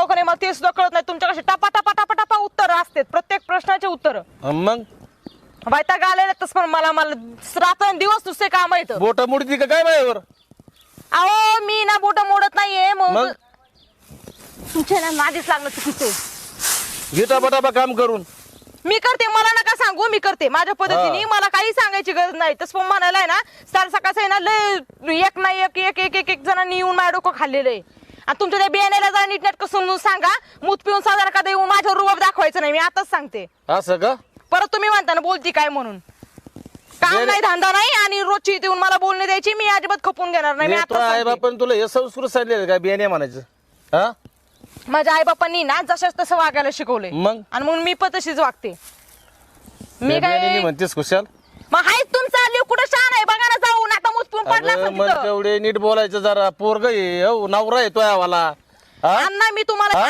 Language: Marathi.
का नाही मला ते सुद्धा कळत नाही. तुमच्याकडे टपा टपा टपा टपा उत्तर असतात प्रत्येक प्रश्नाचे उत्तर. मग वैताग आलेला तस पण मला दिवस नुसते काम येत. बोट मोडती का काय माझ्यावर? अहो मी ना बोट मोडत नाहीये. मग तुमच्या ना नादीच लागलं चुकीचं. घेता बटाबा काम करून मी करते, मला नका सांगू, मी करते माझ्या पद्धतीने. मला काही सांगायची गरज नाही. तसं पण म्हणायला आहे ना सकाळ सकाळचं आहे ना लय एक ना एक एक एक एक एक जणांनी येऊन माझ्या डोकं खाल्लेलं आहे. आणि तुमच्या त्या बियाण्याला जरा नीटनेटकं समजून सांगा. मूत पिऊन साधारण कधी येऊन माझ्यावर रुबाब दाखवायचं नाही. मी आताच सांगते. असं का? परत तुम्ही म्हणता ना बोलती काय म्हणून. काम नाही धंदा नाही आणि रोजची इथे येऊन मला बोलणे द्यायची. मी अजिबात खपून घेणार नाही. मी आई आता बापान तुला हे संस्कृत सांगितलं का बियाणे म्हणायचं? हा माझ्या आई बापांनी ना जशाच तसं वागायला शिकवलंय. मग आणि म्हणून मी पण तशीच वागते. मी काय म्हणतेस खुशाल? मग हाय तुमचा लिव कुठं छान आहे बघा ना जाऊन. आता मुतपून पडला असेल मग तिथं. तेवढे नीट बोलायचं जरा. पोरग नवरा येतोय आम्हाला. अण्णा मी तुम्हाला